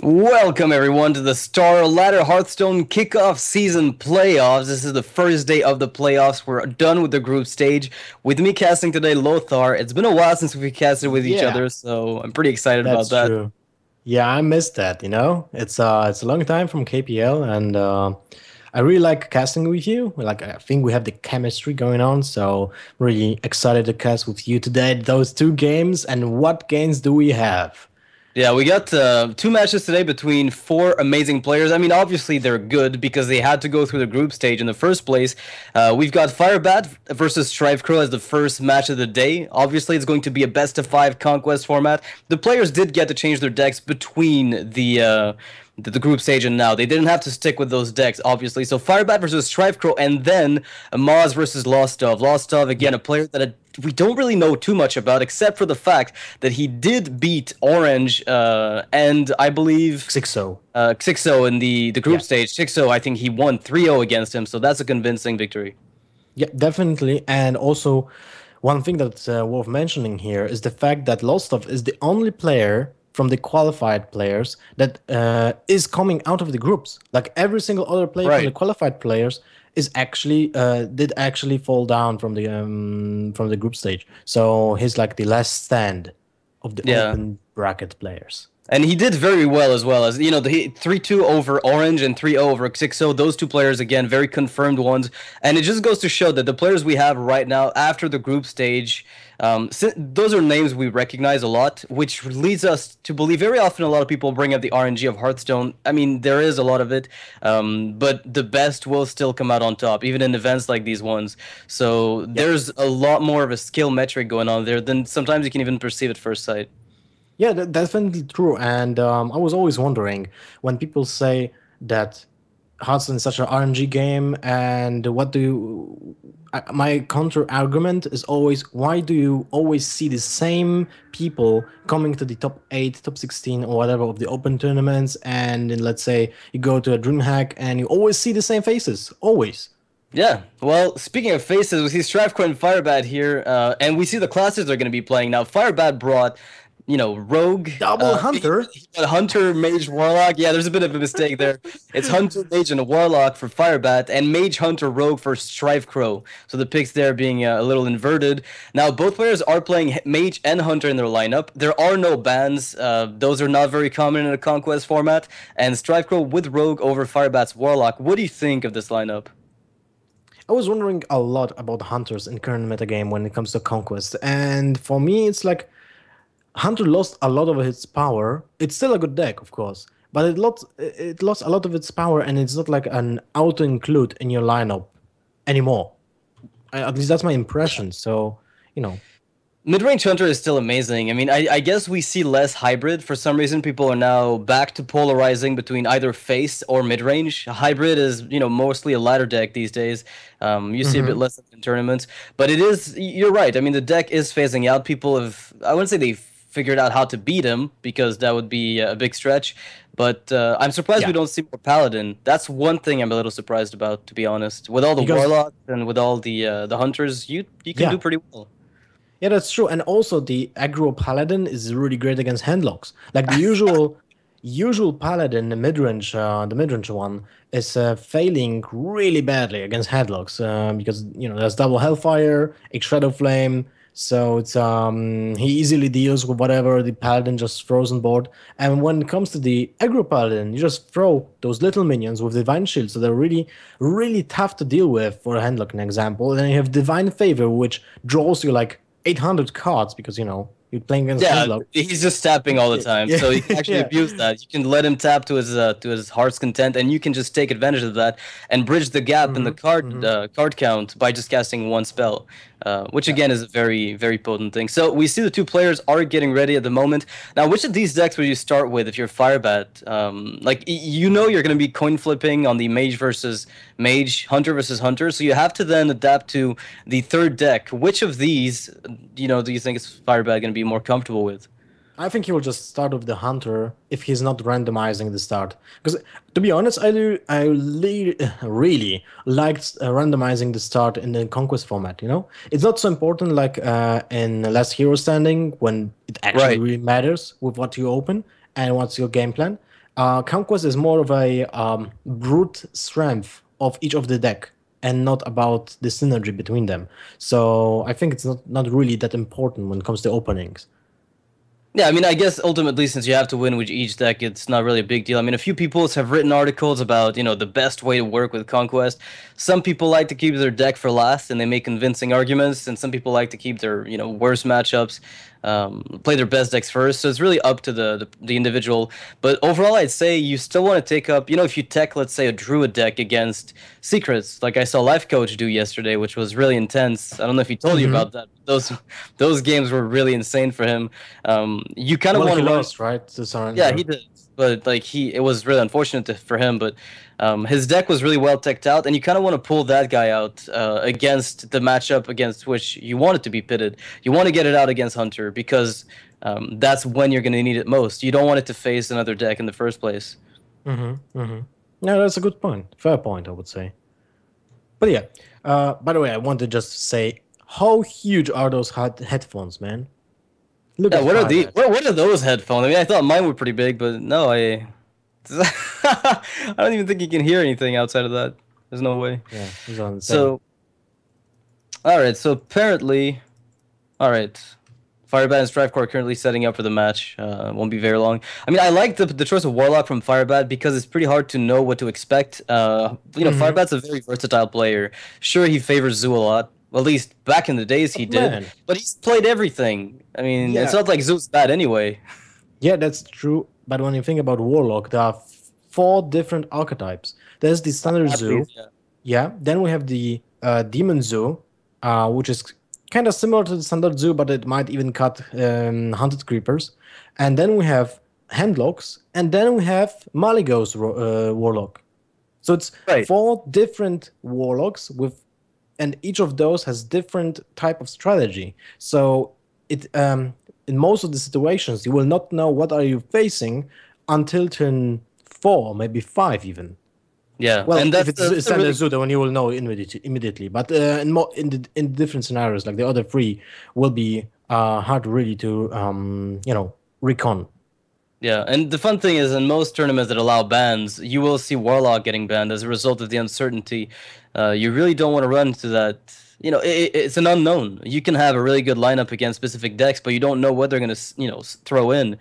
Welcome everyone to the Star Ladder Hearthstone Kickoff Season Playoffs. This is the first day of the playoffs. We're done with the group stage. With me casting today, Lothar. It's been a while since we casted with each Yeah, other, so I'm pretty excited about that's that. true. Yeah, I missed that. It's a long time from KPL and I really like casting with you. Like I think we have the chemistry going on, so really excited to cast with you today. Those two games and what games do we have? Yeah, we got two matches today between four amazing players. I mean, obviously they're good because they had to go through the group stage in the first place. We've got Firebat versus Strivecrow as the first match of the day. Obviously, it's going to be a best-of-5 conquest format. The players did get to change their decks between the group stage and now. They didn't have to stick with those decks, obviously. So Firebat versus Strivecrow, and then Moz versus Lost Dove. Lost Dove, again, Yeah, a player that we don't really know too much about, except for the fact that he did beat Orange and I believe Sixo. Xixo in the group Yeah. stage. Xixo, I think he won 3-0 against him, so that's a convincing victory. Yeah, definitely. And also, one thing that's worth mentioning here is the fact that Lostov is the only player from the qualified players that is coming out of the groups. Like every single other player from the Right. qualified players is actually did actually fall down from the group stage. So he's like the last stand of the Yeah. open bracket players. And he did very well as well as the 3-2 over Orange and 3-0 over Xixo. Those two players again, very confirmed ones, and it just goes to show that the players we have right now after the group stage, those are names we recognize a lot, which leads us to believe very often a lot of people bring up the RNG of Hearthstone. I mean, there is a lot of it, but the best will still come out on top, even in events like these ones. So Yeah. there's a lot more of a skill metric going on there than sometimes you can even perceive at first sight. Yeah, that's definitely true. And I was always wondering when people say that Hearthstone is such an RNG game, and what do you, my counter argument is always, why do you always see the same people coming to the top 8, top 16, or whatever of the open tournaments? And then let's say you go to a DreamHack and you always see the same faces, always. Yeah, well, speaking of faces, we see Stravcore and Firebat here, and we see the classes they're going to be playing now. Firebat brought, Rogue, Double Hunter. he brought Hunter, Mage, Warlock. Yeah, there's a bit of a mistake there. It's Hunter, Mage, and a Warlock for Firebat, and Mage, Hunter, Rogue for Strivecrow. So the picks there being a little inverted. Now, both players are playing Mage and Hunter in their lineup. There are no bans. Those are not very common in a Conquest format. And Strivecrow with Rogue over Firebat's Warlock. What do you think of this lineup? I was wondering a lot about hunters in current metagame when it comes to conquest, and for me, it's like Hunter lost a lot of its power. It's still a good deck, of course, but it lost a lot of its power, and it's not like an auto include in your lineup anymore. At least that's my impression. So, you know, Mid-range Hunter is still amazing. I mean, I guess we see less hybrid. For some reason, people are now back to polarizing between either face or mid-range. Hybrid is, mostly a ladder deck these days. You see a bit hmm less in tournaments. But it is, you're right. I mean, the deck is phasing out. People have, I wouldn't say they figured out how to beat him because that would be a big stretch. But I'm surprised we yeah, don't see more Paladin. That's one thing I'm a little surprised about, to be honest. With all the because Warlocks and with all the Hunters, you can do yeah, pretty well. yeah, that's true. And also the aggro paladin is really great against handlocks. Like the usual paladin, the mid-range one is failing really badly against headlocks because there's double hellfire, a shadow flame, so it's he easily deals with whatever the paladin just throws on board. And when it comes to the aggro paladin, you just throw those little minions with divine shield, so they're really really tough to deal with for a handlock, an example. And then you have divine favor, which draws you like 800 cards because you're playing against Yeah, handlock. he's just tapping all the time, Yeah, so you can actually yeah. abuse that. You can let him tap to his heart's content, and you can just take advantage of that and bridge the gap in the hmm card hmm card count by just casting one spell, which Yeah. again is a very very potent thing. So we see the two players are getting ready at the moment. Now, which of these decks would you start with if you're Firebat? Like you're going to be coin flipping on the Mage versus Mage, Hunter versus Hunter, so you have to then adapt to the third deck. Which of these, do you think is Firebat going to be more comfortable with? I think he will just start with the hunter if he's not randomizing the start. Because to be honest, really liked randomizing the start in the conquest format. It's not so important like in Last Hero Standing when it actually Right. really matters with what you open and what's your game plan. Conquest is more of a brute strength of each of the deck and not about the synergy between them. So I think it's not really that important when it comes to openings. Yeah, I mean, I guess ultimately, since you have to win with each deck, it's not really a big deal. I mean, a few people have written articles about, the best way to work with Conquest. Some people like to keep their deck for last, and they make convincing arguments, and some people like to keep their, worst matchups, play their best decks first. So it's really up to the individual. But overall, I'd say you still want to take up, if you tech, let's say, a Druid deck against Secrets, like I saw Life Coach do yesterday, which was really intense. I don't know if he told you Mm-hmm. about that. Those games were really insane for him. You kind of Well, want he to run. lost, right, to Yeah, he Surrender. did, but like it was really unfortunate for him. But his deck was really well teched out, and you kind of want to pull that guy out against the matchup against which you want it to be pitted. You want to get it out against Hunter because that's when you're going to need it most. You don't want it to face another deck in the first place. Mm-hmm. Mm-hmm. No, that's a good point. Fair point, I would say. But yeah, by the way, I want to just say how huge are those headphones, man? Look Yeah, at what are the Firebat. what are those headphones? I mean, I thought mine were pretty big, but no, I don't even think you can hear anything outside of that. There's no way. Yeah, these are insane. So, all right. So apparently, all right. Firebat and Strivecore are currently setting up for the match. Won't be very long. I mean, I like the choice of Warlock from Firebat because it's pretty hard to know what to expect. Mm-hmm. Firebat's a very versatile player. Sure, he favors Zoo a lot. Well, at least back in the days he But did. man, But he's played everything. I mean, it's yeah, not like Zoo's bad anyway. yeah, that's true. But when you think about Warlock, there are four different archetypes. There's the standard At Zoo. least, yeah. Yeah. Then we have the Demon Zoo, which is kind of similar to the standard Zoo, but it might even cut hunted creepers. And then we have Handlocks, and then we have Maligo's Warlock. So it's Right. four different warlocks with, and each of those has different type of strategy. So it in most of the situations you will not know what are you facing until turn four, maybe five even. Yeah, Well, and if that's it's a, that's a standard really Zuda, when you will know immediately. But in different scenarios, like the other three, will be hard really to recon. Yeah, and the fun thing is, in most tournaments that allow bans, you will see Warlock getting banned as a result of the uncertainty. You really don't want to run into that. It's an unknown. You can have a really good lineup against specific decks, but you don't know what they're going to, throw in.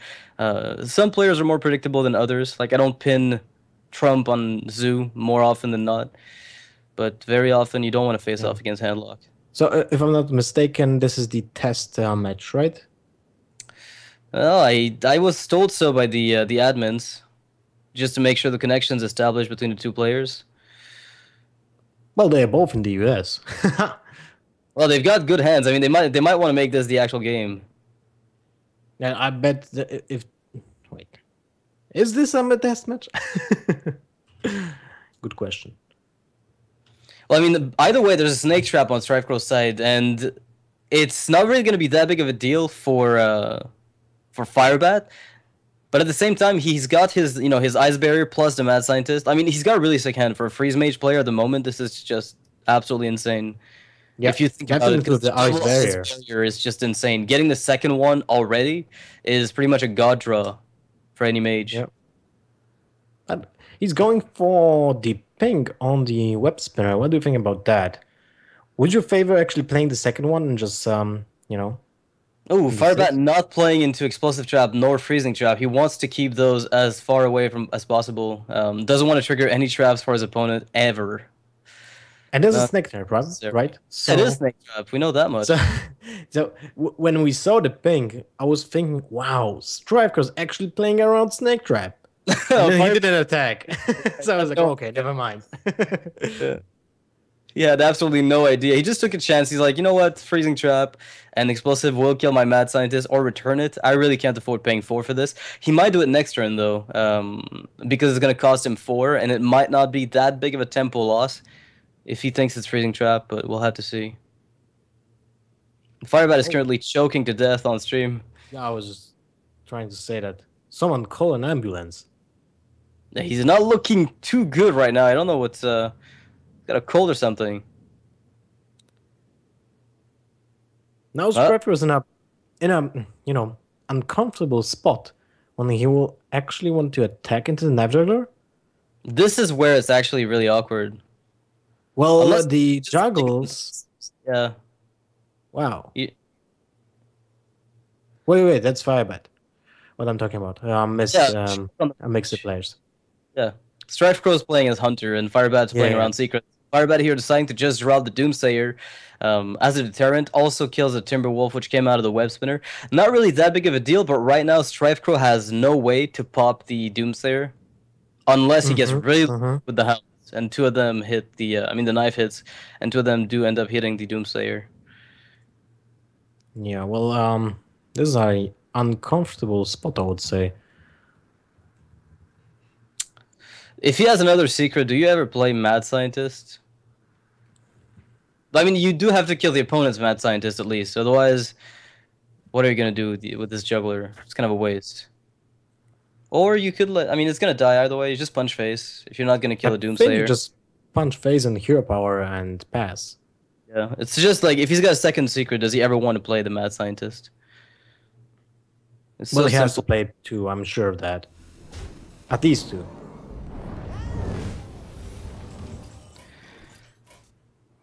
Some players are more predictable than others. Like, I don't pin Trump on Zoo more often than not, but very often you don't want to face Yeah. off against Handlock. So if I'm not mistaken, this is the test match, right? Well, I was told so by the admins, just to make sure the connection's established between the two players. Well, they are both in the US. Well, they've got good hands. I mean, they might want to make this the actual game. And I bet if wait, is this a test match? Good question. Well, I mean, either way, there's a snake trap on Strifecrow's side, and it's not really going to be that big of a deal for Firebat. But at the same time, he's got his Ice Barrier plus the Mad Scientist. I mean, he's got a really sick hand for a Freeze Mage player at the moment. This is just absolutely insane. Yeah, If you think about it, definitely because the the ice double Ice barrier. Barrier is just insane. Getting the second one already is pretty much a god draw for any mage. Yeah, and he's going for the ping on the web spinner. What do you think about that? Would you favor actually playing the second one and just Oh, be Firebat safe? not playing into Explosive Trap nor Freezing Trap. He wants to keep those as far away from as possible. Doesn't want to trigger any traps for his opponent ever. And there's a Not snake there, necessary. right? It is So Snake Trap. We know that so much. when we saw the ping, I was thinking, wow, Striker's actually playing around Snake Trap. And then he Fire- didn't attack. So I was like, oh, no, okay, never mind. yeah. He had absolutely no idea. He just took a chance. He's like, you know what? Freezing Trap and Explosive will kill my Mad Scientist or return it. I really can't afford paying 4 for this. He might do it next turn, though, because it's going to cost him 4, and it might not be that big of a tempo loss if he thinks it's Freezing Trap, but we'll have to see. Firebat is Oh, currently choking to death on stream. yeah, I was just trying to say that. Someone call an ambulance. He's not looking too good right now. I don't know what's got a cold or something. Now Striker is in a uncomfortable spot Only he will actually want to attack into the Knife Juggler? This is where it's actually really awkward. Well, Unless the just juggles. yeah. Wow. You, Wait, that's Firebat. What I'm talking about. yeah. I mixed the players. Yeah. Strife Crow's playing as Hunter and Firebat's playing Yeah. around Secret. Firebat here deciding to just route the Doomsayer as a deterrent. Also kills the Timberwolf, which came out of the Web Spinner. Not really that big of a deal, but right now Strife Crow has no way to pop the Doomsayer unless he gets really with the hounds. And two of them hit the, the knife hits, and two of them do end up hitting the Doomsayer. Yeah, well, this is an uncomfortable spot, I would say. If he has another secret, do you ever play Mad Scientist? I mean, you do have to kill the opponent's Mad Scientist at least. Otherwise, what are you going to do with this juggler? It's kind of a waste. Or you could let... I mean, it's going to die either way. You just punch face if you're not going to kill a Doomsayer. I think you just punch face and hero power and pass. Yeah, it's just like, if he's got a second secret, does he ever want to play the Mad Scientist? Well, he has to play two, I'm sure of that. At least two.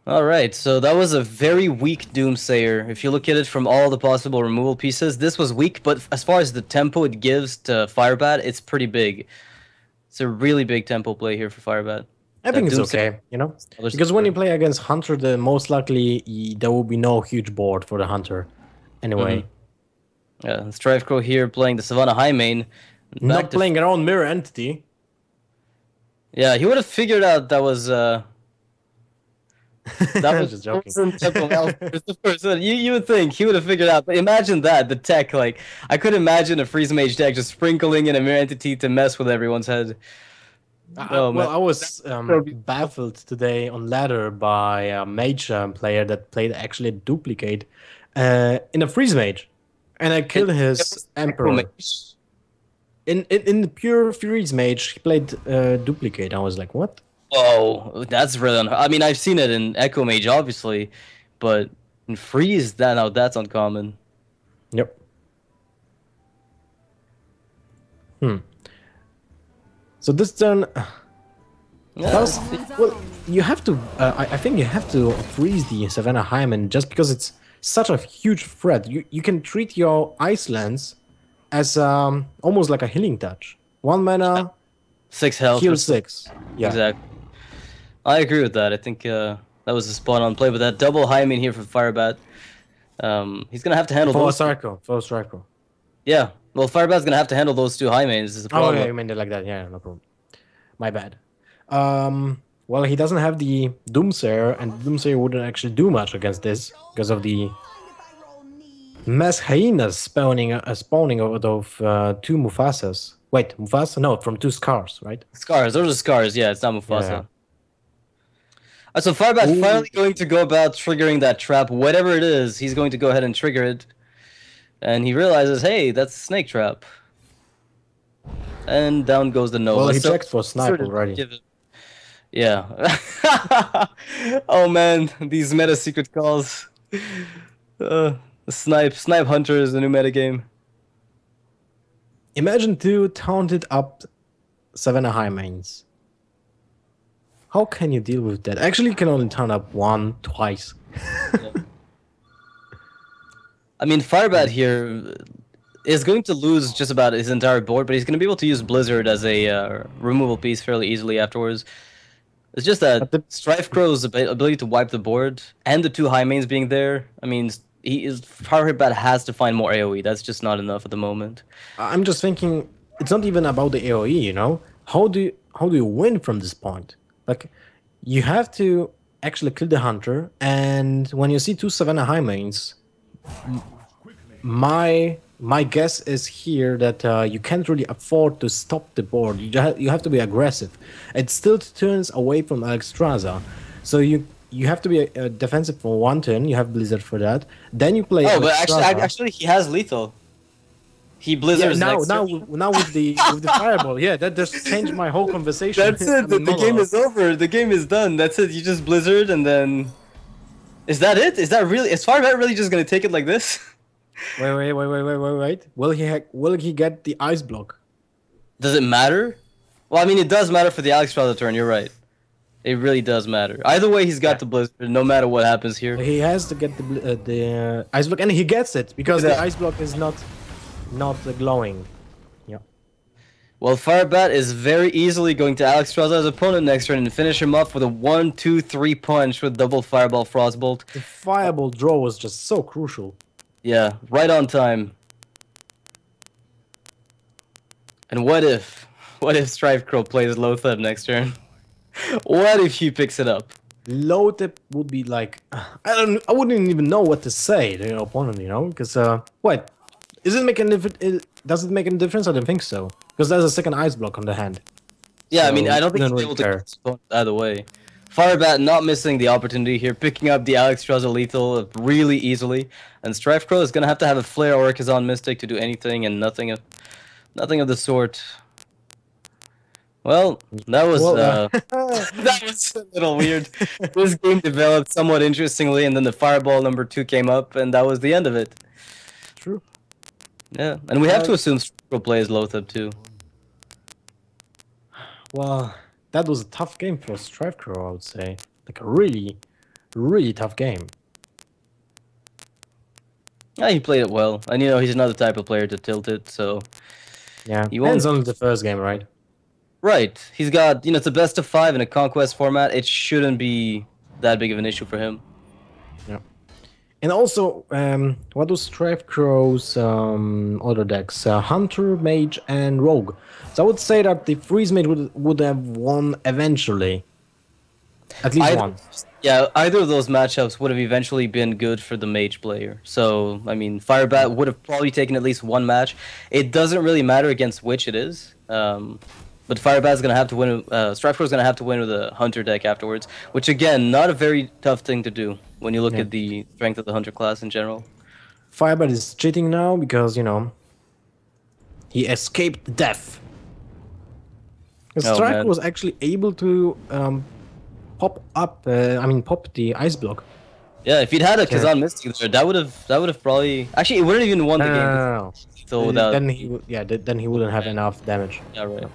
Alright, so that was a very weak Doomsayer. If you look at it from all the possible removal pieces, this was weak, but as far as the tempo it gives to Firebat, it's pretty big. It's a really big tempo play here for Firebat. I think it's okay, you know? Because when you play against Hunter, most likely there will be no huge board for the Hunter. Anyway. Yeah, Strife Crow here playing the Savannah Highmane. Not playing their own mirror entity. Yeah, he would have figured out that was... That was just joking. You would think he would have figured out, but imagine that, the tech, like, I could imagine a Freeze Mage deck just sprinkling in a mirror entity to mess with everyone's head. Well, I was baffled today on ladder by a mage player that played actually a duplicate in a Freeze Mage, and I killed his Emperor. In the pure Freeze Mage, he played duplicate. I was like, what? Whoa, that's really I mean, I've seen it in Echo Mage, obviously, but in Freeze, that's uncommon. Yep. So this turn, well, you have to. I think you have to freeze the Savannah Highmane just because it's such a huge threat. You can treat your Ice Lance as almost like a healing touch. 1 mana, 6 health, heal 6. Yeah, exactly. I agree with that. I think that was a spot-on play. But that double Highmane here for Firebat, he's gonna have to handle full circle. Yeah. Well, Firebat's gonna have to handle those 2 Highmanes. Is the problem. Oh, yeah, you meant it like that. Yeah, no problem. My bad. Well, he doesn't have the Doomsayer, and Doomsayer wouldn't actually do much against this because of the mass hyenas spawning out of 2 Mufasas. Wait, Mufasa? No, from 2 Scars, right? Scars. Those are Scars. Yeah, it's not Mufasa. Yeah. So Firebat's finally going to go about triggering that trap. Whatever it is, he's going to go ahead and trigger it. And he realizes, hey, that's a snake trap. And down goes the Nova. Well, he checked for snipe already. Yeah. Oh man, these meta secret calls. Snipe Hunter is the new meta game. Imagine 2 taunted up Savannah Highmanes. How can you deal with that? Actually, you can only taunt up 1, twice. Yeah. I mean, Firebat here is going to lose just about his entire board, but he's going to be able to use Blizzard as a removal piece fairly easily afterwards. It's just that Strife Crow's ability to wipe the board and the 2 Highmanes being there. I mean, Firebat has to find more AoE. That's just not enough at the moment. I'm just thinking, it's not even about the AoE, you know? How do you win from this point? Like, you have to actually kill the Hunter, and when you see 2 Savannah Highmanes, my guess is here that you can't really afford to stop the board. You have to be aggressive. It still turns away from Alexstrasza, so you have to be defensive for 1 turn. You have Blizzard for that. Then you play. Oh, but actually, he has lethal. He Blizzards now with the fireball. Yeah, that just changed my whole conversation. That's it. The game is over. The game is done. That's it. You just Blizzard and then. Is that it? Is that really? Is Firebat really just gonna take it like this? Wait. Will he get the ice block? Does it matter? Well, I mean, it does matter for the Alex Strauss turn. You're right. It really does matter. Either way, he's got the Blizzard, no matter what happens here. He has to get the ice block, and he gets it because the ice block is not glowing. Yeah. Well, Firebat is very easily going to Alex Strauss' opponent next turn and finish him off with a 1-2-3 punch with double Fireball Frostbolt. The Fireball draw was just so crucial. Yeah, right on time. And what if Strife Crow plays Loatheb next turn? What if he picks it up? Loatheb would be like, I wouldn't even know what to say to your opponent, you know, because what? Does it make any difference? I don't think so, because there's a second ice block on the hand. Yeah, So, I mean, I don't think he's really able to care. get his opponent either way. Firebat not missing the opportunity here, picking up the Alex Strauss lethal really easily, and Strife Crow is gonna have to have a Flare or a Kazan Mystic to do anything, and nothing of the sort. Well, that was that was a little weird. This game developed somewhat interestingly, and then the Fireball number 2 came up, and that was the end of it. True. Yeah, and we have to assume Strife plays Loatheb too. Well, that was a tough game for Strife Crow, I would say. Like a really, really tough game. Yeah, he played it well, and you know he's not the type of player to tilt it, so Yeah, He won't- and it's only the first game, right? right. He's got it's a best of 5 in a conquest format. It shouldn't be that big of an issue for him. Yeah. And also, what was Strife Crow's other decks? Hunter, Mage, and Rogue. So I would say that the Freeze Mage would have won eventually. At least Either- one. Yeah, either of those matchups would have eventually been good for the mage player. So, I mean, Firebat would have probably taken at least one match. It doesn't really matter against which it is. But Firebat's going to have to win. Strife Crow's going to have to win with a Hunter deck afterwards, which, again, not a very tough thing to do when you look Yeah. at the strength of the Hunter class in general. Firebat is cheating now because, you know, he escaped death. Because Oh, Strife man. was actually able to pop the ice block. Yeah, if he'd had a Kazan Mystic there, that would have probably actually it wouldn't even won the game. No. So without Then he wouldn't have enough damage. yeah, right.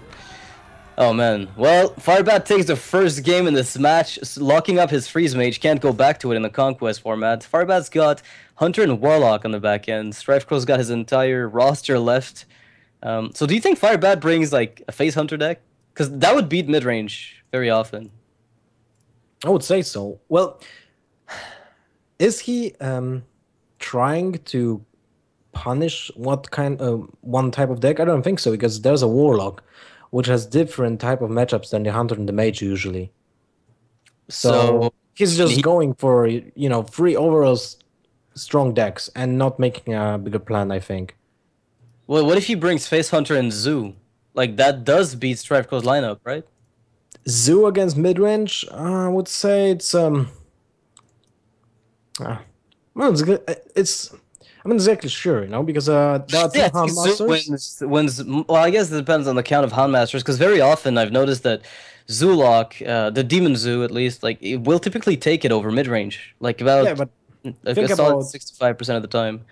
Oh man. Well, Firebat takes the first game in this match, locking up his Freeze Mage. Can't go back to it in the Conquest format. Firebat's got Hunter and Warlock on the back end. Strife Crow's got his entire roster left. So do you think Firebat brings like a Face Hunter deck? Because that would beat mid range very often. I would say so. Well, is he trying to punish one type of deck? I don't think so, because there's a Warlock, which has different type of matchups than the Hunter and the Mage usually. So he's just going for 3 overall strong decks and not making a bigger plan, I think. Well, what if he brings Face Hunter and Zoo? Like that does beat Strife Crow's lineup, right? Zoo against midrange, I would say it's well, I'm not exactly sure, because there are two Yeah, I think Zoo Houndmasters. wins. Well, I guess it depends on the count of Houndmasters, because very often I've noticed that Zoolock, the Demon Zoo at least, like it will typically take it over mid range, like about Yeah, but a think solid about- 65% of the time.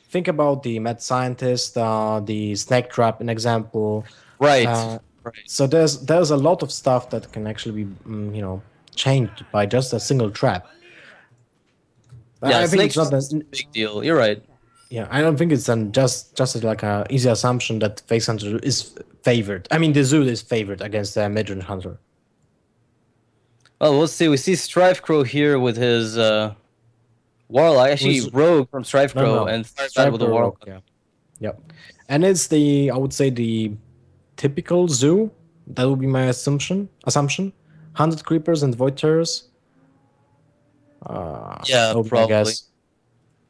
think about the Mad Scientist, the Snake Trap, an example. Right. Right. So there's a lot of stuff that can actually be changed by just a single trap. Yeah, I think Snake's it's not just a big deal. You're right. Yeah, I don't think it's just like a easy assumption that Face Hunter is favored. I mean, the Zoo is favored against the Midrange Hunter. Well, we'll see. We see Strife Crow here with his Warlock. Actually, Was- Rogue from Strife Crow No. and Firebat Stripe with a or Warlock. Rogue, yeah. Yep. And it's I would say the typical Zoo. That would be my assumption. 100 Creepers and Void Terrors. Yeah, that would be my probably. guess.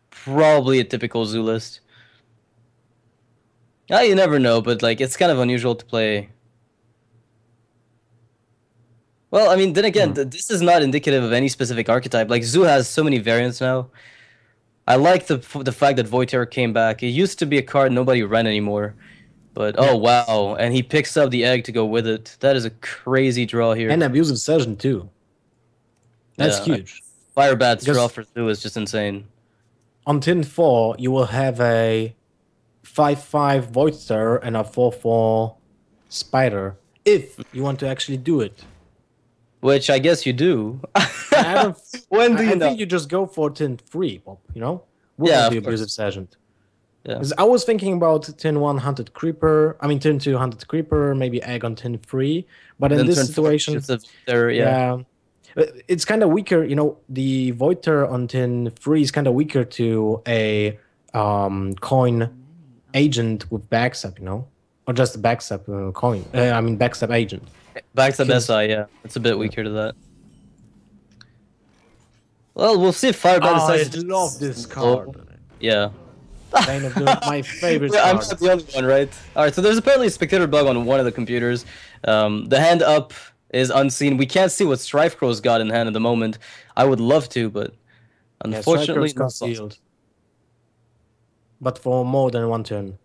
Probably a typical Zoo list. You never know, but like it's kind of unusual to play. Well, I mean, then again, this is not indicative of any specific archetype. Like Zoo has so many variants now. I like the fact that Void Terror came back. It used to be a card nobody ran anymore, but oh wow, and he picks up the egg to go with it. That is a crazy draw here. And Abusive Surgeon too. That's Yeah, huge. Firebat's Because- draw for Zoo is just insane. on turn 4, you will have a 5/5 Voidster and a 4/4 Spider. If you want to actually do it. Which I guess you do. I don't. When do I you know? think you just go for turn 3, Bob, you know? Yeah, Without the of course. Abusive Sergeant. Yeah. Because I was thinking about turn 1 Hunted Creeper, I mean turn 2 Hunted Creeper, maybe Egg on turn 3. But in Then this turn four, situation, just there. Yeah. yeah, it's kind of weaker. You know, the Voiter on turn 3 is kind of weaker to a coin agent with backstab, you know? Or just backstab coin. I mean, backstab agent. Back to the Because SI. Yeah, it's a bit weaker to that. Well, we'll see if Firebat decides I to just love this slow. card. Yeah. Bane of Doom, my favorite I'm card. not the only one, right? All right. So there's apparently a spectator bug on one of the computers. The hand up is unseen. We can't see what Strife Crow's got in hand at the moment. I would love to, but Yeah, Striker unfortunately, is not concealed. But for more than one turn.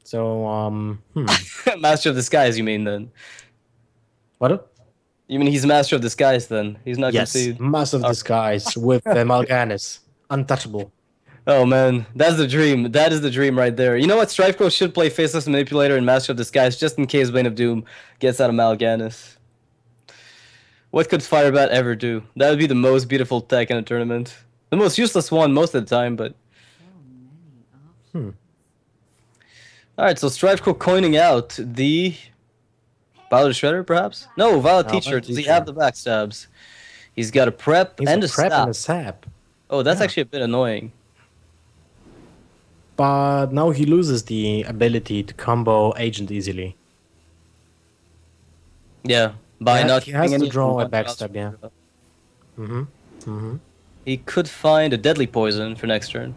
So, possible. Master of Disguise, you mean then? What? You mean he's Master of Disguise then? He's not Yes, conceded. massive disguise with Mal'Ganis. Untouchable. Oh man, that's the dream. That is the dream right there. You know what? Strifecrow should play Faceless Manipulator and Master of Disguise just in case Bane of Doom gets out of Mal'Ganis. What could Firebat ever do? That would be the most beautiful tech in a tournament. The most useless one most of the time, but... Alright, so Strifecrow coining out the... Violet Shredder, perhaps? No, Violet Violet Teacher. Does he Teacher. have the backstabs? He's got a prep He's and a a prep stab. and a sap. Oh, that's Yeah. actually a bit annoying. But now he loses the ability to combo agent easily. Yeah, by Yeah, not he has getting to any draw a one backstab, else. yeah. Mm-hmm. He could find a deadly poison for next turn.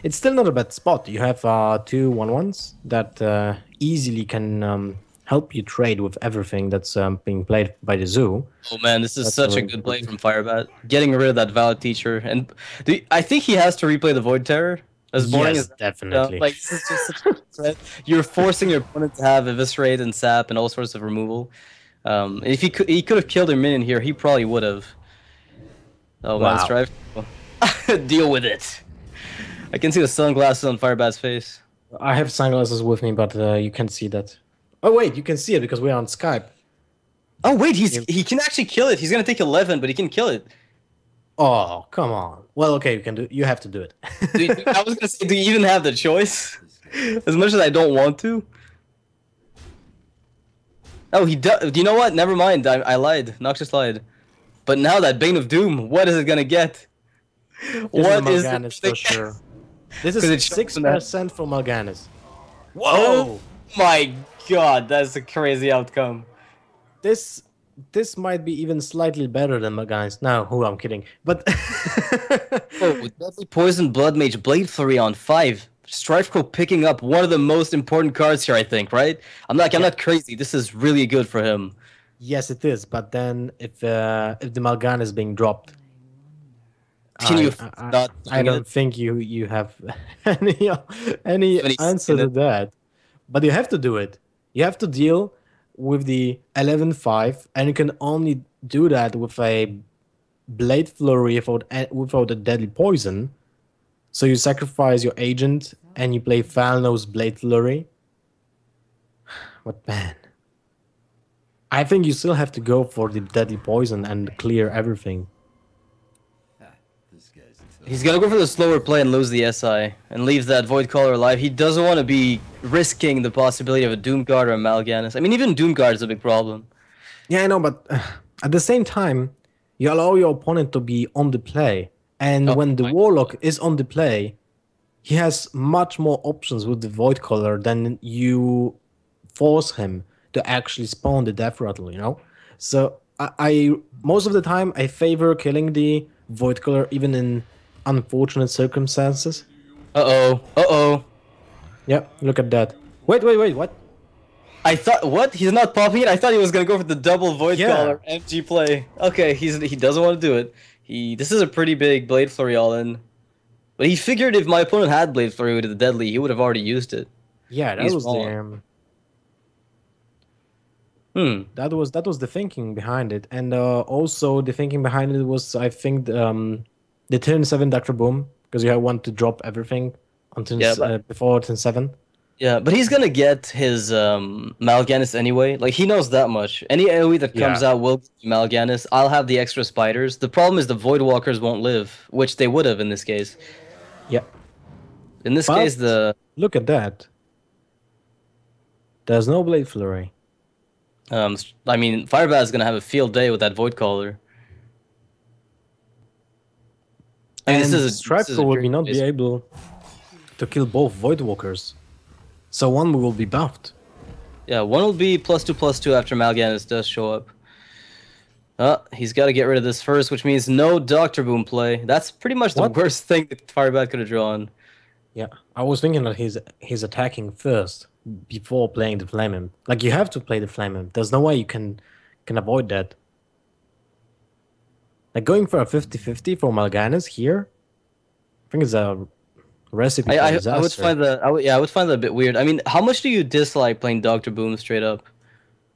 It's still not a bad spot. You have 2 1/1s that easily can help you trade with everything that's being played by the zoo. Oh man, this is That's such a really good play from Firebat. Getting rid of that Valid Teacher. And I think he has to replay the Void Terror. As boring Yes, as that definitely. like, this is just such a threat. You're forcing your opponent to have Eviscerate and Sap and all sorts of removal. If he could have killed a minion here, he probably would have. Oh man, Wow. Strife. Deal with it. I can see the sunglasses on Firebat's face. I have sunglasses with me, but you can't see that. Oh wait, you can see it because we're on Skype. Oh wait, he can actually kill it. He's gonna take 11, but he can kill it. Oh, come on. Well, okay, you have to do it. I was gonna say, do you even have the choice? As much as I don't want to. Oh, he does. Do you know what? Never mind. I lied. Noxious lied. But now that Bane of Doom, what is it gonna get? What is Mal'Ganis it? for sure. This 'Cause is it shows 6% for Mal'Ganis. Oh my god, that's a crazy outcome. This might be even slightly better than Mal'Ganis. No, who I'm kidding. But Oh, Deadly Poison, Blood Mage, Blade Flurry on 5. Strifecrow picking up one of the most important cards here, I think, right? I'm not crazy. This is really good for him. yes, it is. But then if the Mal'Ganis is being dropped, Can you not I doing don't it? think you have any Any answer in to it? that. But you have to do it. You have to deal with the 11/5, and you can only do that with a Blade Flurry without a Deadly Poison. So you sacrifice your agent and you play Falno's Blade Flurry. What man? I think you still have to go for the Deadly Poison and clear everything. He's gonna go for the slower play and lose the SI and leave that Void Caller alive. He doesn't want to be risking the possibility of a Doomguard or a Mal'Ganis. I mean, even Doomguard is a big problem. Yeah, I know, but at the same time, you allow your opponent to be on the play. And Oh, when the my Warlock is on the play, he has much more options with the Void Color than you force him to actually spawn the Death Rattle, you know? So I most of the time I favor killing the Void Color even in unfortunate circumstances. Uh-oh. Yeah, look at that. Wait, what? I thought, what? He's not popping it? I thought he was gonna go for the double Void Yeah. Caller MG play. Okay, he doesn't want to do it. This is a pretty big Blade Flurry all-in. But he figured if my opponent had Blade Flurry with the Deadly, he would have already used it. Yeah, that He's was wrong. the Hmm. That was the thinking behind it, and also the thinking behind it was, I think, the turn 7 Dr. Boom, because you want to drop everything on Yeah, but before turn 7. yeah, but he's gonna get his Mal'Ganis anyway. Like he knows that much. Any AoE that comes Yeah. out will get Mal'Ganis. I'll have the extra spiders. The problem is the Void Walkers won't live, which they would have in this case. Yeah. In this case, But the look at that. There's no Blade Flurry. I mean, Firebat is gonna have a field day with that Void Caller. I mean, And this is a Strifecrow will be dream, not be basically. able to kill both Void Walkers. So one will be buffed. Yeah, one will be +2/+2 after Mal'Ganis does show up. He's got to get rid of this first, which means no Doctor Boom play. That's pretty much the What? worst thing that Firebat could have drawn. Yeah. I was thinking that he's attacking first before playing the Flame Imp. Like you have to play the Flame Imp. There's no way you can avoid that. Like going for a 50-50 for Mal'Ganis here, I think it's a recipe for I would disaster. find that I would find that a bit weird. I mean, how much do you dislike playing Doctor Boom straight up?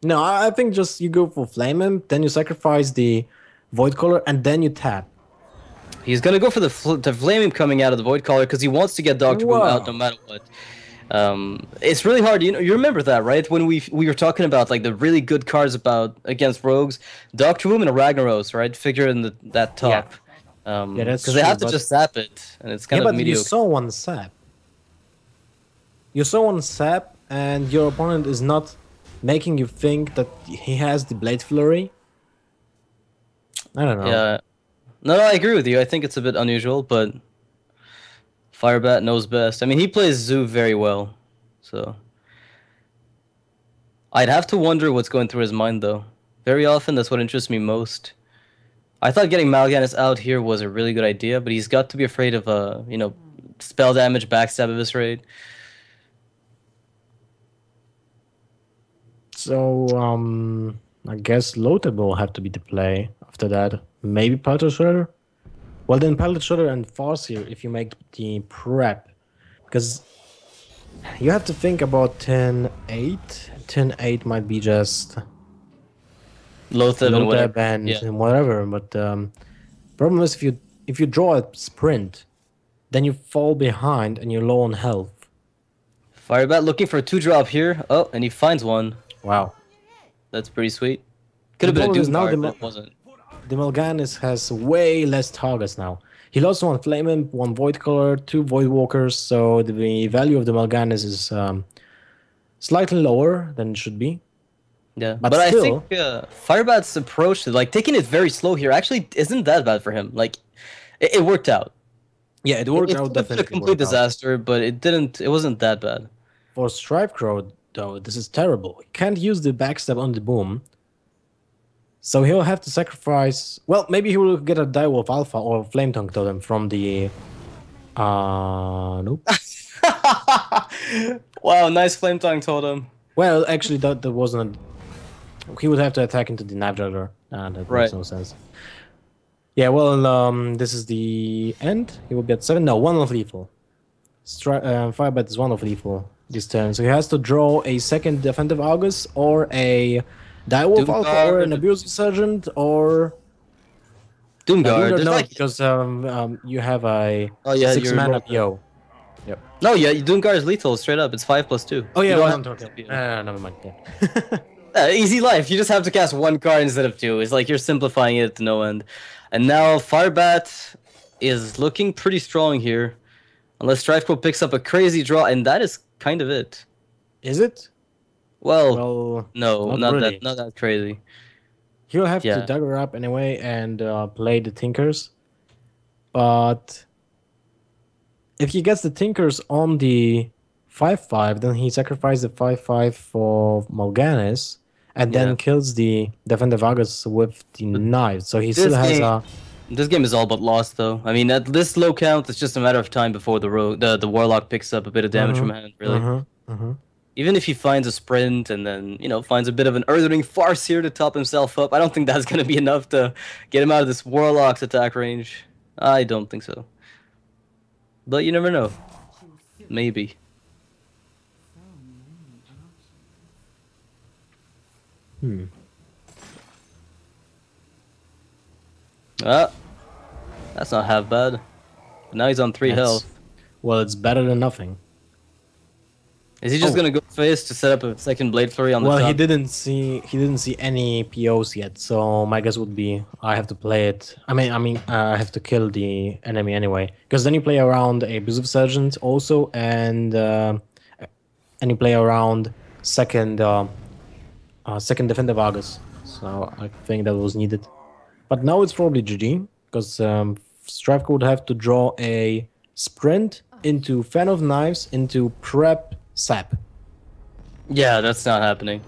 No, I think just you go for Flame Imp, then you sacrifice the Void Color, and then you tap. He's gonna go for the Flaming coming out of the Void Caller because he wants to get Doctor Boom out no Wow. matter what. It's really hard. You know, you remember that, right? When we were talking about like the really good cards about against rogues, Doctor Boom and a Ragnaros, right? Figure in that Yeah. top. Yeah, that's Because they true. have to But just zap it, and it's yeah, kind of but you mediocre. saw one sap. You saw one sap, and your opponent is not making you think that he has the Blade Flurry. I don't know. Yeah. No, I agree with you. I think it's a bit unusual, but Firebat knows best. I mean, he plays Zoo very well, so I'd have to wonder what's going through his mind, though. Very often, that's what interests me most. I thought getting Mal'Ganis out here was a really good idea, but he's got to be afraid of spell damage, backstab, eviscerate. So I guess Lothar will have to be the play after that. Maybe Palette Shredder. Well, then Palette Shredder and Farseer if you make the prep, because you have to think about 10-8. 10-8 might be just Lothab and Lothar whatever. Yeah. and whatever. But problem is if you draw a sprint, then you fall behind and you're low on health. Firebat looking for a 2-drop here. Oh, and he finds one. Wow. That's pretty sweet. Could have been a problem is Doom now Guard, but it wasn't. The Mal'Ganis has way less targets now. He lost one Flame Imp, one Void Color, two Void Walkers, so the value of the Mal'Ganis is slightly lower than it should be. Yeah, But but I still- think Firebat's approach, like taking it very slow here, actually isn't that bad for him. Like, it worked out. Yeah, it worked It out could have been a definitely. complete worked out. disaster, but it didn't. It wasn't that bad. For Strifecrow, though, this is terrible. He can't use the backstab on the boom. So he'll have to sacrifice. Well, maybe he will get a Direwolf Alpha or Flame Tongue Totem from the. Nope. Wow, nice flame tongue totem. Well, actually, that wasn't. He would have to attack into the Knife Juggler. That Right. makes no sense. Yeah, well, this is the end. He will be at 7. No, 1 of lethal. Firebat is 1 of lethal this turn. So he has to draw a second Defensive August or a Direwolf Doom Alpha or an Guard. Abusive Sergeant or. Doom No, Guard. no, There's no, like, because you have a oh yeah, 6 you're mana normal. PO. No, yeah, Doom Guard is lethal straight up. It's 5+2. Oh, You yeah, don't well, have I'm to talking. PO. Never mind. Yeah. Easy life. You just have to cast 1 card instead of 2. It's like you're simplifying it to no end. And now Firebat is looking pretty strong here. Unless Strifecrow picks up a crazy draw, and that is kind of it. Is it? Well, Well, no, not really. not that crazy. he'll have Yeah. to dagger up anyway and play the Tinkers. But if he gets the Tinkers on the 5/5, then he sacrifices the 5/5 for Mal'Ganis and Yeah. then kills the Defender Vargas with the knife. So he still this has game- a. This game is all but lost, though. I mean, at this low count, it's just a matter of time before the Warlock picks up a bit of damage from hand, really. Even if he finds a sprint and then, finds a bit of an Earthling Farce here to top himself up, I don't think that's going to be enough to get him out of this Warlock's attack range. I don't think so. But you never know. Maybe. Ah, that's not half bad. But now he's on 3 That's- health. Well, it's better than nothing. Is he just Oh. gonna go face to set up a second Blade Flurry on the Well, top? he didn't see any POs yet, so my guess would be I have to play it. I have to kill the enemy anyway, because then you play around Abusive Sergeant also, and you play around second Defender Vargas. So I think that was needed. But now it's probably GG, because Striveko would have to draw a sprint into Fan of Knives into Prep Sap. Yeah, that's not happening.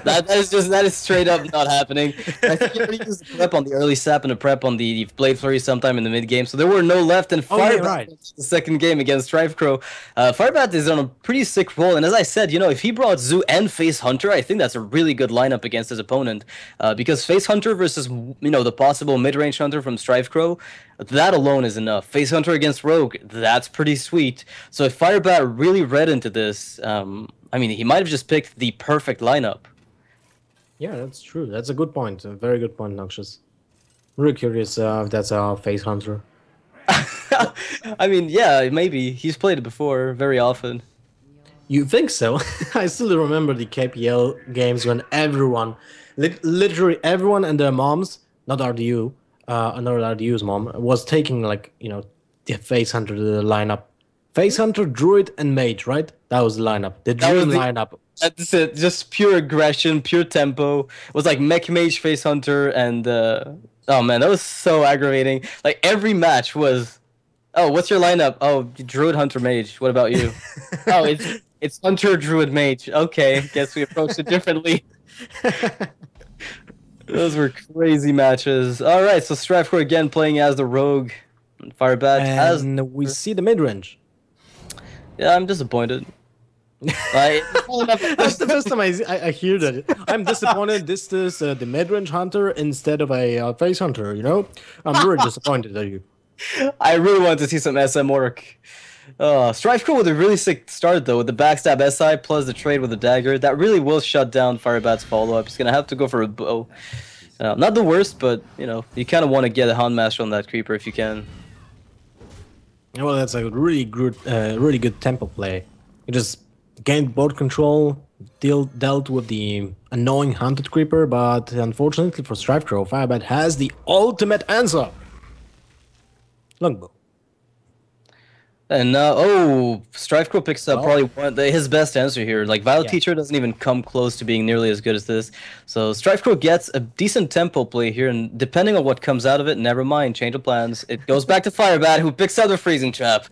that is straight up not happening. I think you already used the prep on the early sap and a prep on the Blade Flurry sometime in the mid game, so there were no left. And Oh, yeah, Firebat right. the second game against Strifecrow. Firebat is on a pretty sick roll, and as I said, if he brought Zoo and Face Hunter, I think that's a really good lineup against his opponent. Because Face Hunter versus the possible mid range hunter from Strifecrow, that alone is enough. Face Hunter against Rogue, that's pretty sweet. So if Firebat really read into this, he might have just picked the perfect lineup. Yeah, that's true. That's a good point. A very good point, Noxious. Really curious if that's a Face Hunter. Yeah, maybe. He's played it before very often. You think so? I still remember the KPL games when everyone, literally everyone and their moms, not RDU, another RDU's mom, was taking the Face Hunter to the lineup. Face Hunter, Druid, and Mage, right? That was the lineup. The dream lineup. That's it. Just pure aggression, pure tempo. It was like Mech Mage, Face Hunter, and oh man, that was so aggravating. Like every match was, oh, what's your lineup? Oh, Druid, Hunter, Mage. What about you? Oh, it's Hunter, Druid, Mage. Okay, guess we approached it differently. Those were crazy matches. All right, so Strifecrow again playing as the Rogue. Firebat as. And we see the mid range. Yeah, I'm disappointed. That's the first time I hear that. I'm disappointed. This is the mid-range hunter instead of a face hunter. I'm really disappointed at you. I really want to see some SM work. Strifecrow with a really sick start though, with the backstab SI plus the trade with the dagger. That really will shut down Firebat's follow-up. He's gonna have to go for a bow. Not the worst, but you kind of want to get a Houndmaster on that creeper if you can. Well, that's a really good tempo play. You just gained board control, dealt with the annoying hunted creeper, but unfortunately for Strifecrow, Firebat has the ultimate answer. Longbow. And Strifecrow picks up probably his best answer here. Like Vile Teacher doesn't even come close to being nearly as good as this. So Strifecrow gets a decent tempo play here, and depending on what comes out of it, never mind, change of plans. It goes back to Firebat, who picks out the freezing trap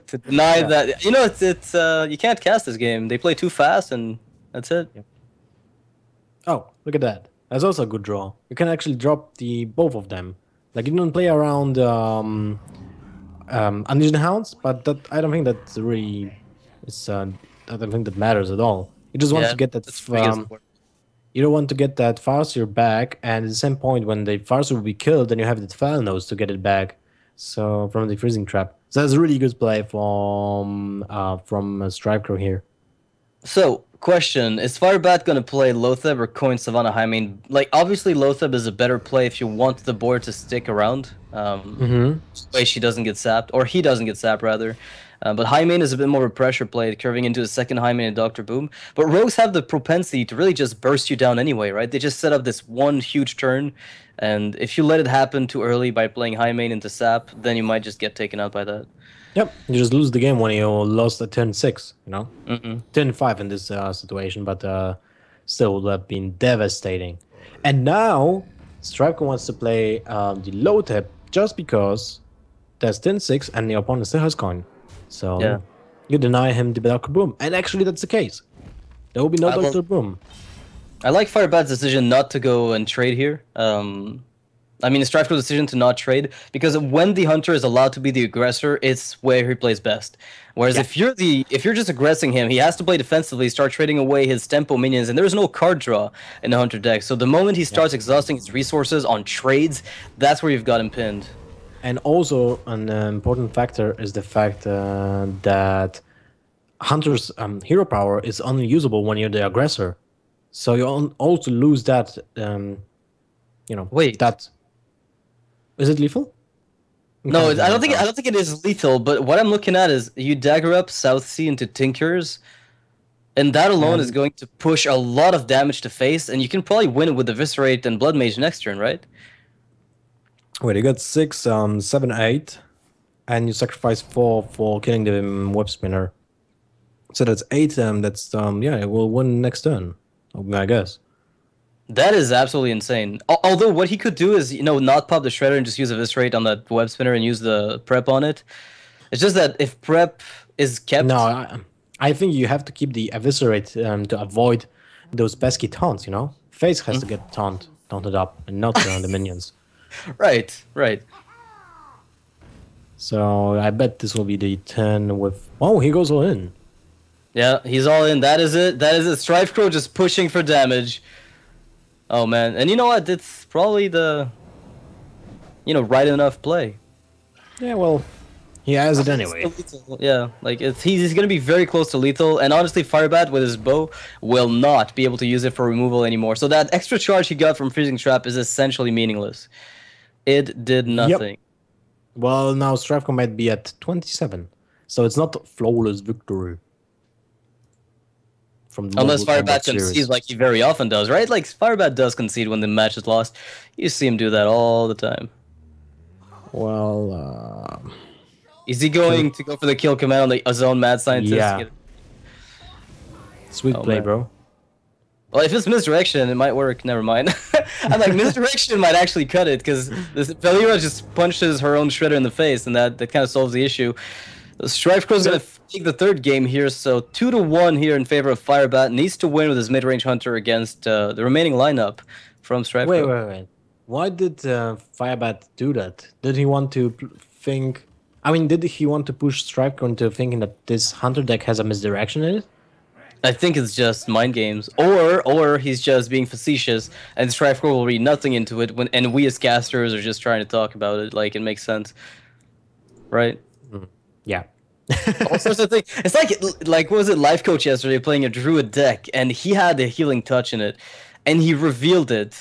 to deny that. It's you can't cast this game. They play too fast, and that's it. Yep. Oh, look at that. That's also a good draw. You can actually drop the both of them. Like you don't play around Unleash the Hounds, but I don't think that's really. I don't think that matters at all. You just want to get that. You don't want to get that Farseer back, and at the same point, when the Farseer will be killed, then you have the Foul Nose to get it back. So from the freezing trap, so that's a really good play from Strifecrow here. So, question, is Firebat going to play Lotheb or Coin Savannah Highmane? Like, obviously Lotheb is a better play if you want the board to stick around. Way she doesn't get sapped, or he doesn't get sapped, rather. But Highmane is a bit more of a pressure play, curving into a second Highmane and Dr. Boom. But Rogues have the propensity to really just burst you down anyway, right? They just set up this one huge turn, and if you let it happen too early by playing Highmane into sap, then you might just get taken out by that. Yep, you just lose the game when you lost at turn 6, Turn 5 in this situation, but still would have been devastating. And now, Strifecrow wants to play the low tip just because there's turn 6 and the opponent still has coin. So you deny him the Dr. Boom. And actually, that's the case. There will be no Dr. Boom. I like Firebat's decision not to go and trade here. Strifecrow's decision to not trade, because when the hunter is allowed to be the aggressor, it's where he plays best. Whereas if you're just aggressing him, he has to play defensively, start trading away his tempo minions, and there's no card draw in the hunter deck. So the moment he starts exhausting his resources on trades, that's where you've got him pinned. And also an important factor is the fact that Hunter's hero power is only usable when you're the aggressor. So you also lose that. Wait. That is it lethal? No, I don't think it is lethal. But what I'm looking at is you dagger up South Sea into Tinkers, and that alone is And going to push a lot of damage to face, and you can probably win it with Eviscerate and Blood Mage next turn, right? wait, you got 6, 7, 8, and you sacrifice 4 for killing the web spinner. So that's 8. That's yeah, it will win next turn, I guess. That is absolutely insane. Although what he could do is, not pop the Shredder and just use Eviscerate on that web spinner and use the prep on it. It's just that if prep is kept, No, I think you have to keep the eviscerate to avoid those pesky taunts. Face has to get taunted up, and not the minions. right, right. So I bet this will be the turn with. Oh, he goes all in. Yeah, he's all in. That is it. That is it. Strife Crow just pushing for damage. Oh man, and you know what? It's probably the, right enough play. Yeah, well, he has it anyway. Yeah, like he's gonna be very close to lethal, and honestly, Firebat with his bow will not be able to use it for removal anymore. So that extra charge he got from Freezing Trap is essentially meaningless. It did nothing. Yep. Well, now Stravko might be at 27, so it's not flawless victory. From the Unless Mortal Kombat Firebat concedes series. like he very often does, right? Like Firebat does concede when the match is lost. You see him do that all the time. Well, Is he going to go for the kill command on his own mad scientist? Yeah. Sweet play, man. bro. Well, if it's misdirection, it might work. Never mind. I'm like, misdirection might actually cut it, because Valira just punches her own Shredder in the face, and that kind of solves the issue. Strife Crow's going to take the third game here, so 2-1 here in favor of Firebat. Needs to win with his mid-range Hunter against the remaining lineup from Strife Crow. Wait. Why did Firebat do that? Did he want to think... I mean, did he want to push Strife into thinking that this Hunter deck has a misdirection in it? I think it's just mind games, or he's just being facetious, and Strife Crow will read nothing into it, and we as casters are just trying to talk about it. Like, it makes sense, right? Yeah. All sorts of things. It's like what was it? Life Coach yesterday playing a Druid deck, and he had the healing touch in it, and he revealed it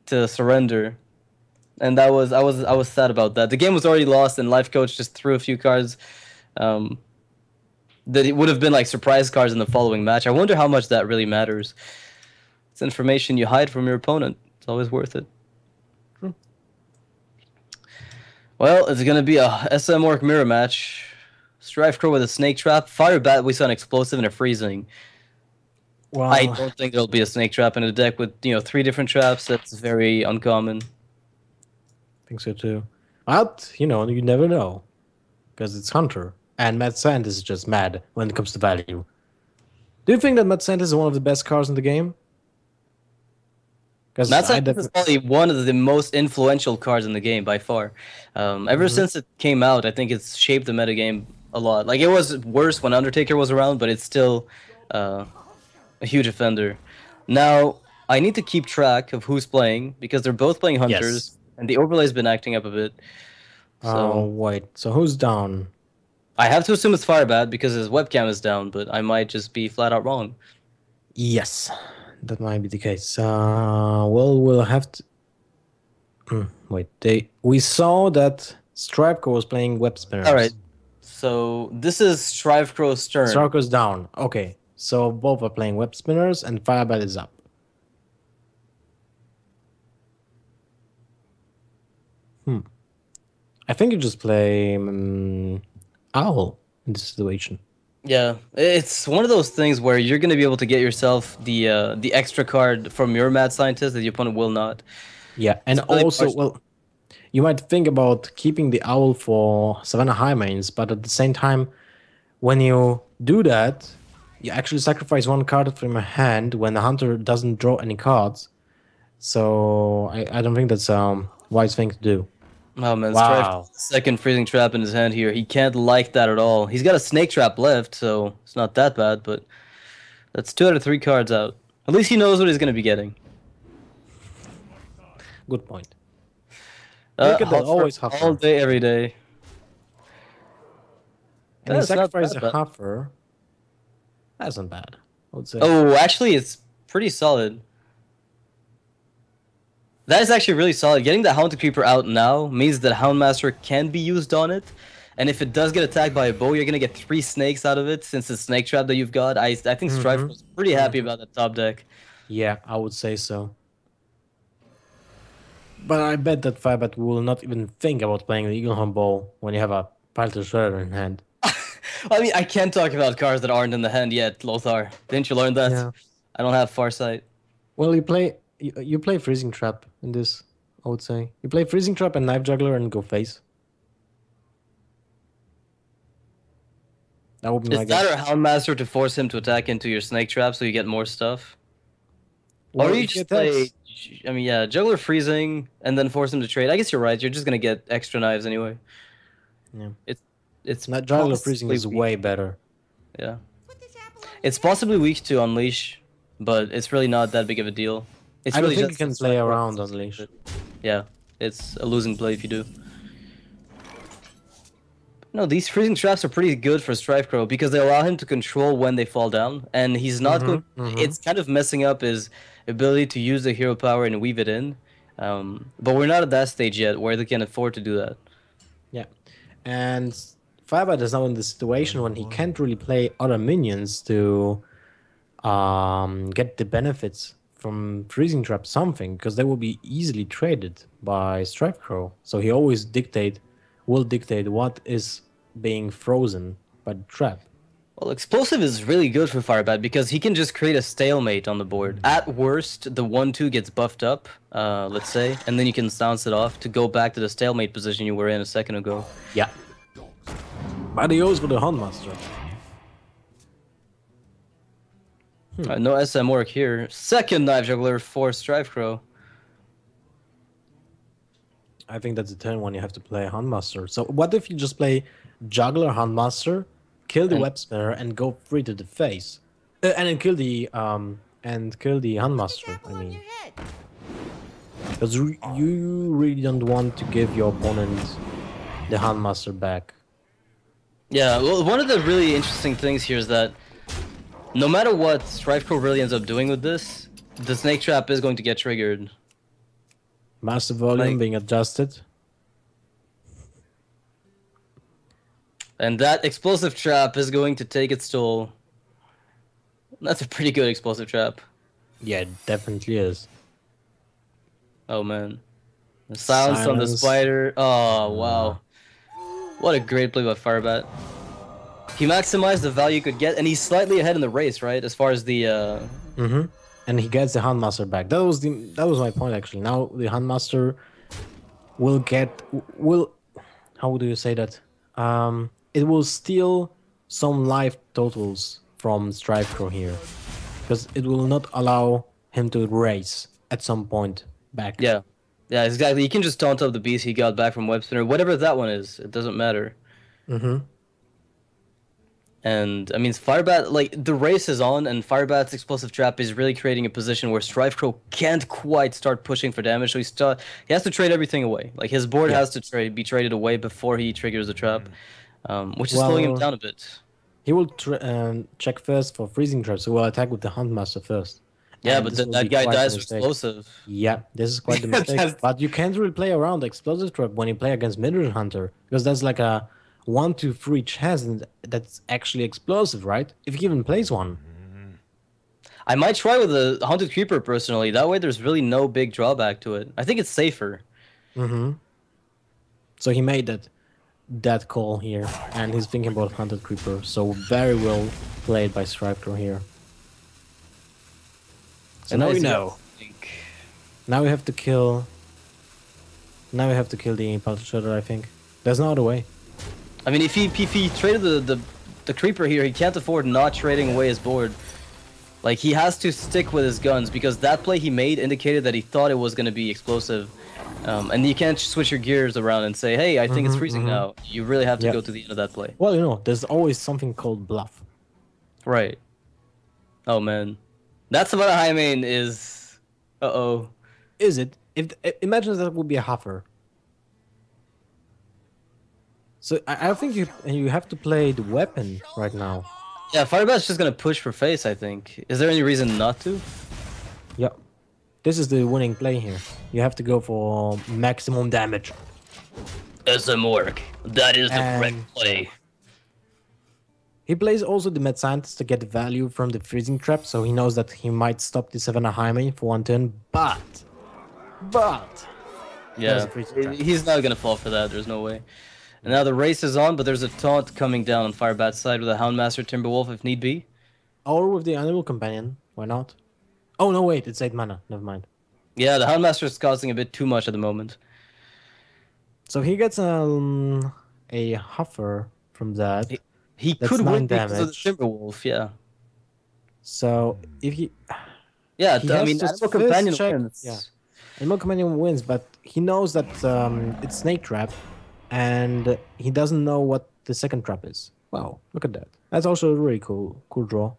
to surrender, and I was sad about that. The game was already lost, and Life Coach just threw a few cards. That it would have been like surprise cards in the following match. I wonder how much that really matters. It's information you hide from your opponent. It's always worth it. Well, it's gonna be a SM Orc mirror match. Strife Crow with a snake trap. Firebat, we saw an explosive and a freezing. Well, I don't think there'll be a snake trap in a deck with 3 different traps. That's very uncommon. I think so too. But you never know, because it's Hunter, and Mad Scientist is just mad when it comes to value. Do you think that Mad Scientist is one of the best cards in the game? Mad Scientist is probably one of the most influential cards in the game by far. Ever since it came out, I think it's shaped the metagame a lot. Like, it was worse when Undertaker was around, but it's still a huge offender. Now, I need to keep track of who's playing, because they're both playing Hunters, and the overlay's been acting up a bit. So wait, so who's down? I have to assume it's Firebat because his webcam is down, but I might just be flat out wrong. Yes, that might be the case. Well, we'll have to... wait, we saw that Strife was playing web spinners. All right, so this is Strife Crow's turn. Strife is down. Okay, so both are playing web spinners, and Firebat is up. I think you just play Owl in this situation. Yeah, it's one of those things where you're going to be able to get yourself the extra card from your Mad Scientist that your opponent will not. Yeah, and really also, well, you might think about keeping the Owl for Savannah Highmanes, but at the same time, when you do that, you actually sacrifice 1 card from your hand when the Hunter doesn't draw any cards. So I don't think that's a wise thing to do. Oh man, Wow. Strife, second freezing trap in his hand here. He can't like that at all. He's got a snake trap left, so it's not that bad, but that's 2 out of 3 cards out. At least he knows what he's going to be getting. Good point. Look at that, always all Huffer. day, every day. And he That's not sacrificed that a bad. Huffer. That's not bad, I would say. Oh, actually, it's pretty solid. That is actually really solid. Getting the Haunted Creeper out now means that Houndmaster can be used on it. And if it does get attacked by a bow, you're gonna get 3 snakes out of it since the snake trap that you've got. I think Strife was pretty happy about that top deck. Yeah, I would say so. But I bet that Firebat will not even think about playing the Eaglehorn Bow when you have a Piloted Shredder in hand. I mean, I can't talk about cards that aren't in the hand yet, Lothar. Didn't you learn that? Yeah. I don't have Farsight. Well, you play Freezing Trap in this, I would say. You play Freezing Trap and Knife Juggler and go face. That would be my Is guess. that or Houndmaster to force him to attack into your snake trap so you get more stuff? Well, Or you if he just play, attacks- I mean, yeah, Juggler freezing and then force him to trade. I guess you're right. You're just gonna get extra knives anyway. Yeah. It's That Juggler Freezing possibly is weak. way better. Yeah. It's possibly weak to Unleash, but it's really not that big of a deal. It's I don't really think you just can a play strike around force. Unleash. Yeah, it's a losing play if you do. No, these freezing traps are pretty good for Strife Crow because they allow him to control when they fall down, and he's not going. It's kind of messing up his ability to use the hero power and weave it in. But we're not at that stage yet where they can afford to do that. Yeah. And Firebat is now in the situation when he can't really play other minions to get the benefits from Freezing Trap something, because they will be easily traded by Strife Crow. So he always will dictate what is being frozen by the trap. Well, Explosive is really good for Firebat because he can just create a stalemate on the board. At worst, the 1-2 gets buffed up, let's say, and then you can bounce it off to go back to the stalemate position you were in a second ago. Yeah. But he goes for the Huntmaster. No SM work here. Second Knife Juggler for Strife Crow. I think that's the turn when you have to play Huntmaster. So what if you just play Juggler Huntmaster, kill the Web Spinner, and go free to the face, and then kill the Huntmaster? I mean, because you really don't want to give your opponent the Huntmaster back. Yeah, well, one of the really interesting things here is that no matter what Strife Crow really ends up doing with this, the Snake Trap is going to get triggered. Master volume Like- being adjusted. And that Explosive Trap is going to take its toll. That's a pretty good Explosive Trap. Yeah, it definitely is. Oh, man. The silence on the Silence. spider. Oh, wow. What a great play by Firebat. He maximized the value he could get, and he's slightly ahead in the race, right? As far as the... And he gets the Huntmaster back. That was my point actually. Now the Huntmaster will how do you say that? It will steal some life totals from Strife Crow here, because it will not allow him to race at some point back. Yeah. Yeah, exactly. You can just taunt up the beast he got back from Web Spinner, whatever that one is. It doesn't matter. And, I mean, Firebat, like, the race is on, and Firebat's Explosive Trap is really creating a position where Strife Crow can't quite start pushing for damage, so he has to trade everything away. Like, his board has to be traded away before he triggers the trap, which is slowing him Well, down a bit. He will check first for freezing traps, so he will attack with the Huntmaster first. Yeah, And but this will that be guy quite a dies to mistake. Explosive. Yeah, this is quite the mistake. That's- But you can't really play around the Explosive Trap when you play against Midrange Hunter, because that's like a 1-2-3 chance, and that's actually explosive, right? If he even plays one. I might try with the Haunted Creeper, personally. That way there's really no big drawback to it. I think it's safer. So he made that call here, and he's thinking about Hunted Creeper. So very well played by Strife Crow here. So now we nice know. think. Now we have to kill. Now we have to kill the Pulse Shredder, I think. There's no other way. I mean, if he traded the Creeper here, he can't afford not trading away his board. Like, he has to stick with his guns, because that play he made indicated that he thought it was going to be explosive. And you can't switch your gears around and say, hey, I think it's freezing now. You really have to Yeah. go to the end of that play. Well, you know, there's always something called bluff. Right. Oh, man. That's what a high main is. Uh-oh. Is it? Imagine that would be a hover. So I think you have to play the weapon right now. Yeah, Firebat's just going to push for face, I think. Is there any reason not to? Yep. This is the winning play here. You have to go for maximum damage. SMORC. That is the correct And play. he plays also the Mad Scientist to get value from the freezing trap, so he knows that he might stop the Savannah Jaime for one turn, but there's Yeah, a freezing trap. he's not gonna fall for that. There's no way. And now the race is on, but there's a taunt coming down on Firebat's side with a Houndmaster Timberwolf if need be. Or with the Animal Companion, why not? Oh no, wait, it's 8 mana, never mind. Yeah, the Houndmaster is costing a bit too much at the moment. So he gets a Huffer from that. He That's could 9 win because of the damage. Timberwolf, yeah. So if he Yeah, He I has mean, to Animal first Companion check- wins. yeah. Animal Companion wins, but he knows that it's Snake Trap, and he doesn't know what the second trap is. Wow, look at that. That's also a really cool draw.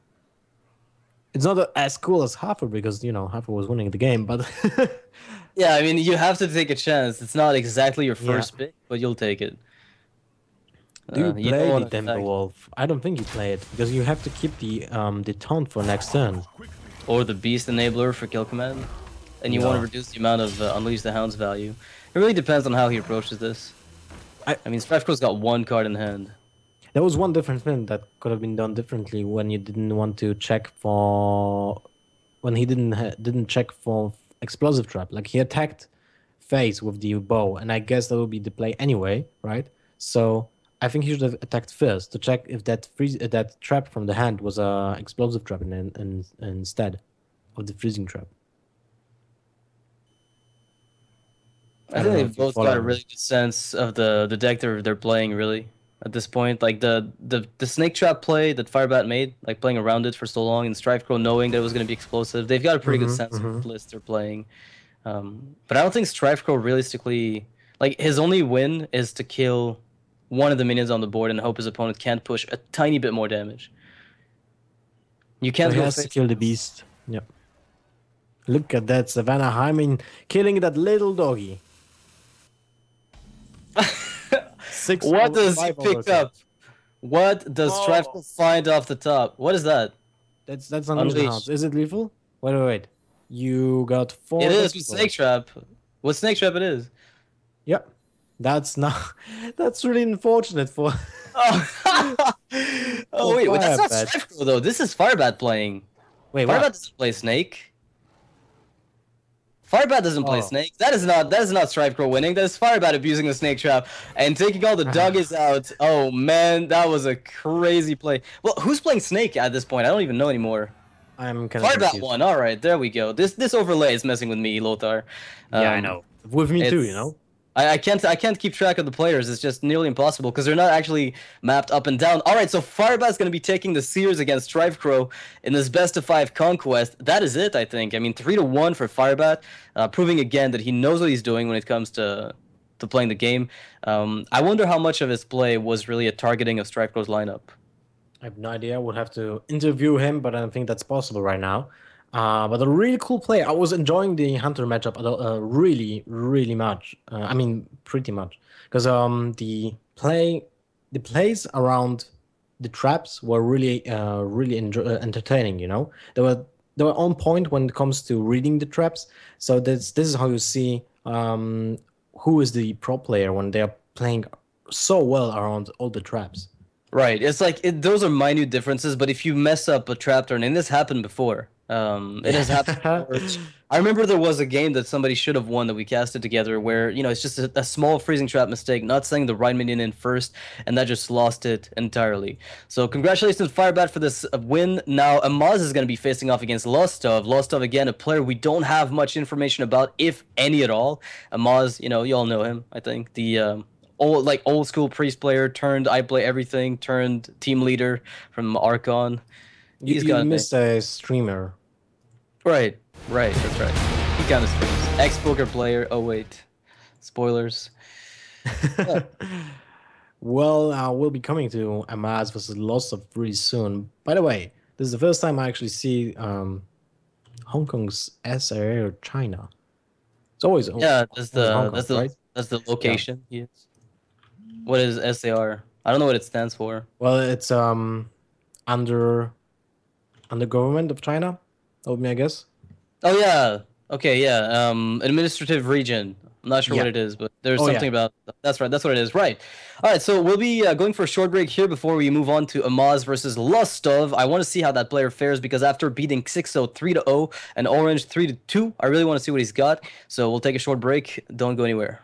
It's not as cool as Huffer because Huffer was winning the game, but Yeah, I mean, you have to take a chance. It's not exactly your first pick, but you'll take it. do you You play don't the wanna attack. Timberwolf? I don't think you play it because you have to keep the taunt for next turn. Or the Beast Enabler for Kill Command. And you want to Yeah. reduce the amount of Unleash the Hound's value. It really depends on how he approaches this. I mean, Strifecrow's got one card in hand. There was one different thing that could have been done differently when you didn't want to check for when he didn't check for explosive trap. Like he attacked face with the bow, and I guess that would be the play anyway, right? So I think he should have attacked first to check if that trap from the hand was a explosive trap instead of the freezing trap. I I don't think know they've if you both follow got a me. really good sense of the deck they're playing, really, at this point. Like the Snake Trap play that Firebat made, like playing around it for so long, and Strifecrow knowing that it was going to be explosive, they've got a pretty good sense of what list they're playing. But I don't think Strifecrow realistically, like his only win is to kill one of the minions on the board and hope his opponent can't push a tiny bit more damage. You So can't he go has to face kill the beast. Yep. Look at that Savannah Hyman killing that little doggy. Six. What does he five pick overkill. up? What does Oh. Strifecrow find off the top? What is that? That's Unleash the Unleash. Hounds. Is it lethal? Wait. You got 4. It is with people. Snake Trap. What Snake Trap it is? Yep. That's not. That's really unfortunate for. Oh, oh wait, that's not Firebat. Strifecrow though. This is Firebat playing. Wait, Firebat what? doesn't play Snake. Firebat doesn't play Oh. Snake. That is not Strifecrow winning. That is Firebat abusing the Snake Trap and taking all the doggies out. Oh man, that was a crazy play. Well, who's playing Snake at this point? I don't even know anymore. I'm kind of Firebat confused. won. All right, there we go. This overlay is messing with me, Lothar. Yeah, I know. With me too, you it's- know. I can't keep track of the players. It's just nearly impossible because they're not actually mapped up and down. All right, so Firebat's going to be taking the Seers against Strifecrow in this best of 5 conquest. That is it, I think. I mean, 3-1 for Firebat, proving again that he knows what he's doing when it comes to playing the game. I wonder how much of his play was really a targeting of Strifecrow's lineup. I have no idea. We'll have to interview him, but I don't think that's possible right now. But a really cool play. I was enjoying the Hunter matchup really much. I mean, pretty much, because the plays around the traps were really entertaining. You know, they were on point when it comes to reading the traps. So this is how you see who is the pro player when they're playing so well around all the traps. Right. It's like those are minute differences, but if you mess up a trap turn, and this happened before, it has happened before. I remember there was a game that somebody should have won that we casted together where, it's just a small freezing trap mistake, not setting the right minion in first, and that just lost it entirely. So congratulations, Firebat, for this win. Now, Amaz is going to be facing off against Lostov. Lostov, again, a player we don't have much information about, if any at all. Amaz, you all know him, I think. The old school priest player turned I play everything, turned team leader from Archon. You missed a streamer. Right, that's right. He kind of streams. Ex-poker player. Oh wait, spoilers. Well, we'll be coming to Amaz versus Lostov really soon. By the way, this is the first time I actually see Hong Kong's SAR or China. It's always Yeah, that's Hong the Kong, right? that's the location. Yes. What is SAR? I don't know what it stands for. Well, it's under government of China. That would be, I guess. Oh yeah. Okay, yeah. Administrative region. I'm not sure what Yeah. it is, but there's Oh yeah. something about that's right. That's what it is. Right. All right. So we'll be going for a short break here before we move on to Amaz versus Lostov. I want to see how that player fares because after beating 6-0, 3-0, and Orange 3-2, I really want to see what he's got. So we'll take a short break. Don't go anywhere.